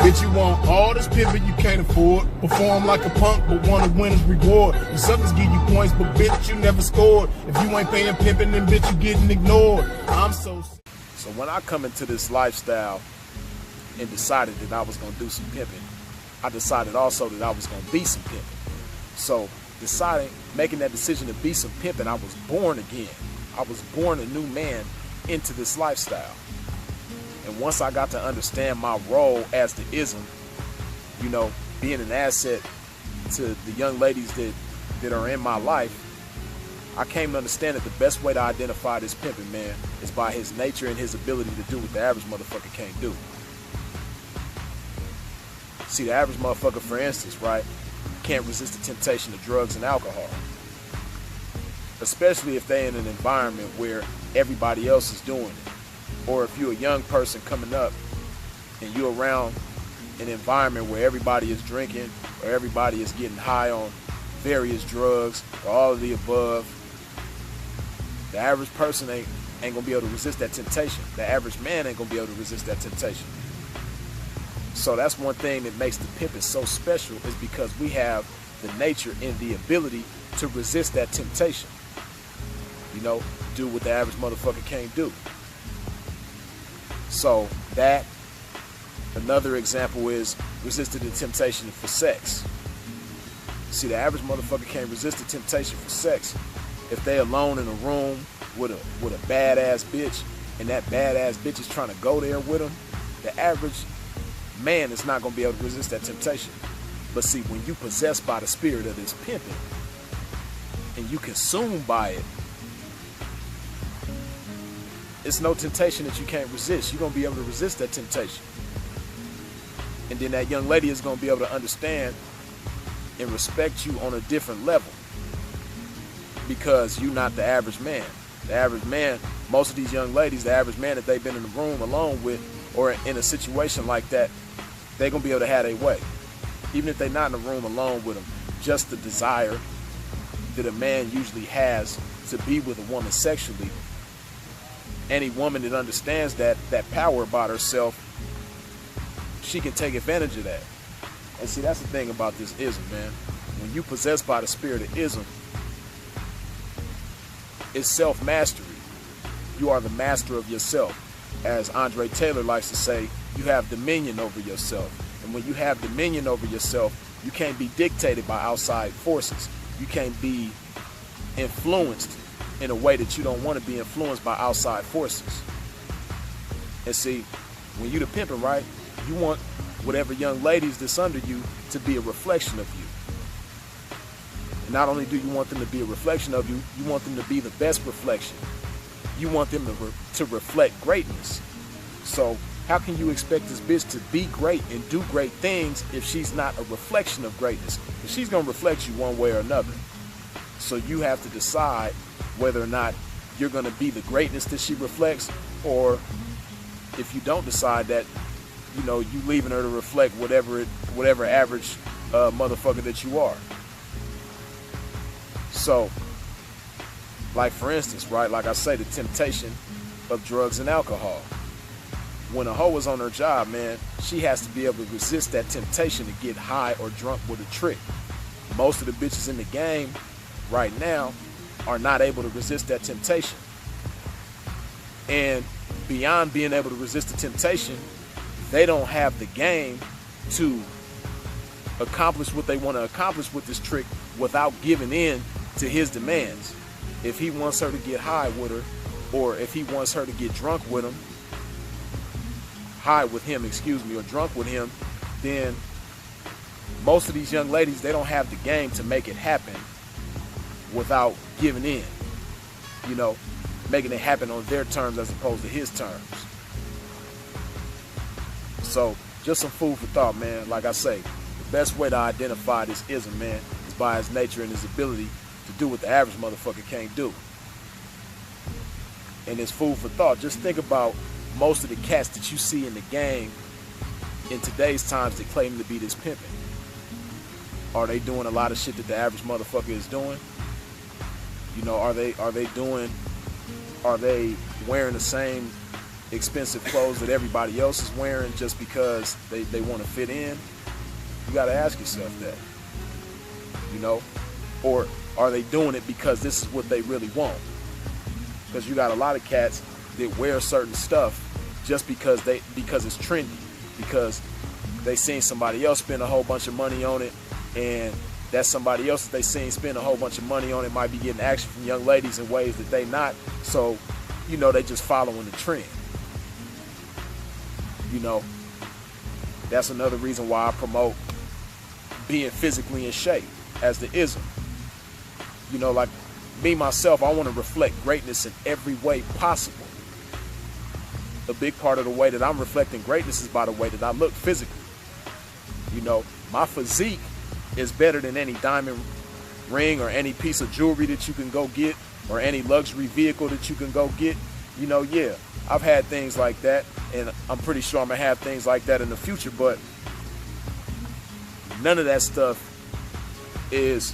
Bitch, you want all this pimpin' you can't afford. Perform like a punk, but want a winner's reward. The suckers give you points, but bitch, you never scored. If you ain't paying pimpin', then bitch, you getting ignored. I'm so when I come into this lifestyle and decided that I was gonna do some pimping, I decided also that I was gonna be some pimping. So making that decision to be some pimping, I was born again. I was born a new man into this lifestyle. And once I got to understand my role as the ism, you know, being an asset to the young ladies that are in my life, I came to understand that the best way to identify this pimping man is by his nature and his ability to do what the average motherfucker can't do. See, the average motherfucker, for instance, right, can't resist the temptation of drugs and alcohol. Especially if they're in an environment where everybody else is doing it. Or if you're a young person coming up and you're around an environment where everybody is drinking or everybody is getting high on various drugs or all of the above, the average person ain't gonna be able to resist that temptation. The average man ain't gonna be able to resist that temptation. So that's one thing that makes the pimping so special, is because we have the nature and the ability to resist that temptation. You know, do what the average motherfucker can't do. So that, another example is resisting the temptation for sex. See, the average motherfucker can't resist the temptation for sex if they alone in a room with a badass bitch, and that badass bitch is trying to go there with them. The average man is not going to be able to resist that temptation. But see, when you possessed by the spirit of this pimping and you consumed by it, it's no temptation that you can't resist. You're going to be able to resist that temptation. And then that young lady is going to be able to understand and respect you on a different level, because you're not the average man. The average man, most of these young ladies, the average man that they've been in the room alone with or in a situation like that, they're going to be able to have their way. Even if they're not in the room alone with them, just the desire that a man usually has to be with a woman sexually, any woman that understands that power about herself, she can take advantage of that. And see, that's the thing about this ism, man. When you possessed by the spirit of ism, it's self-mastery. You are the master of yourself. As Andre Taylor likes to say, you have dominion over yourself. And when you have dominion over yourself, you can't be dictated by outside forces. You can't be influenced in a way that you don't want to be influenced by outside forces. And see, when you the pimping, right, you want whatever young ladies that's under you to be a reflection of you. And not only do you want them to be a reflection of you, you want them to be the best reflection. You want them to reflect greatness. So how can you expect this bitch to be great and do great things if she's not a reflection of greatness? If she's going to reflect you one way or another. So you have to decide whether or not you're going to be the greatness that she reflects, or if you don't decide that, you know, you leaving her to reflect whatever average motherfucker that you are. So, like for instance, right, like I say, the temptation of drugs and alcohol. When a hoe is on her job, man, she has to be able to resist that temptation to get high or drunk with a trick. Most of the bitches in the game right now are not able to resist that temptation. And beyond being able to resist the temptation, they don't have the game to accomplish what they want to accomplish with this trick without giving in to his demands. If he wants her to get high with her, or if he wants her to get drunk with him, or drunk with him, then most of these young ladies, they don't have the game to make it happen without giving in, you know, making it happen on their terms as opposed to his terms. So just some food for thought, man. Like I say, the best way to identify this ism, man, is by his nature and his ability to do what the average motherfucker can't do. And it's food for thought. Just think about most of the cats that you see in the game in today's times that claim to be this pimping. Are they doing a lot of shit that the average motherfucker is doing? You know, are they wearing the same expensive clothes that everybody else is wearing just because they want to fit in? You got to ask yourself that, you know? Or are they doing it because this is what they really want? Because you got a lot of cats that wear certain stuff just because it's trendy, because they seen somebody else spend a whole bunch of money on it, and that somebody else that they seen spend a whole bunch of money on it might be getting action from young ladies in ways that they not. So, you know, they just following the trend. You know, that's another reason why I promote being physically in shape as the ism. You know, like me, myself, I want to reflect greatness in every way possible. A big part of the way that I'm reflecting greatness is by the way that I look physically. You know, my physique is better than any diamond ring or any piece of jewelry that you can go get or any luxury vehicle that you can go get. You know, yeah, I've had things like that, and I'm pretty sure I'm gonna have things like that in the future, but none of that stuff is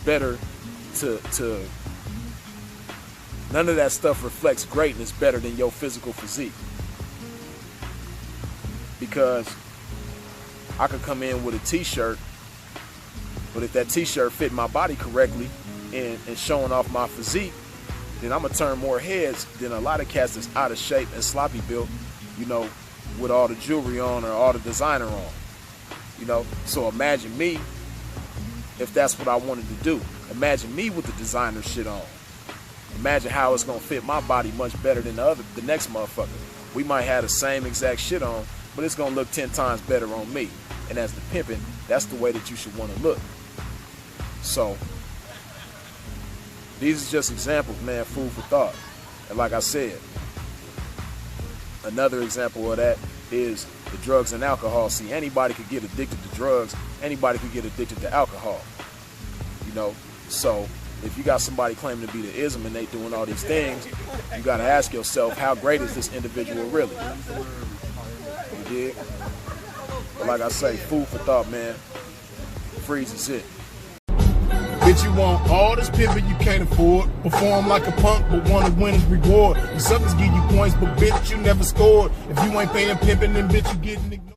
better to none of that stuff reflects greatness better than your physical physique. Because I could come in with a t-shirt, but if that t-shirt fit my body correctly and showing off my physique, then I'm gonna turn more heads than a lot of cats that's out of shape and sloppy built, you know, with all the jewelry on or all the designer on. You know, so imagine me if that's what I wanted to do. Imagine me with the designer shit on. Imagine how it's gonna fit my body much better than the next motherfucker. We might have the same exact shit on, but it's gonna look 10 times better on me. And as the pimpin', that's the way that you should wanna look. So, these are just examples, man, food for thought. And like I said, another example of that is the drugs and alcohol. See, anybody could get addicted to drugs. Anybody could get addicted to alcohol. You know, so if you got somebody claiming to be the ism and they doing all these things, you got to ask yourself, how great is this individual really? You dig? But like I say, food for thought, man. Freeze is it. Bitch, you want all this pimpin' you can't afford. Perform like a punk, but want to win his reward. You suckers give you points, but bitch, you never scored. If you ain't paying pimpin', then bitch, you getting ignored.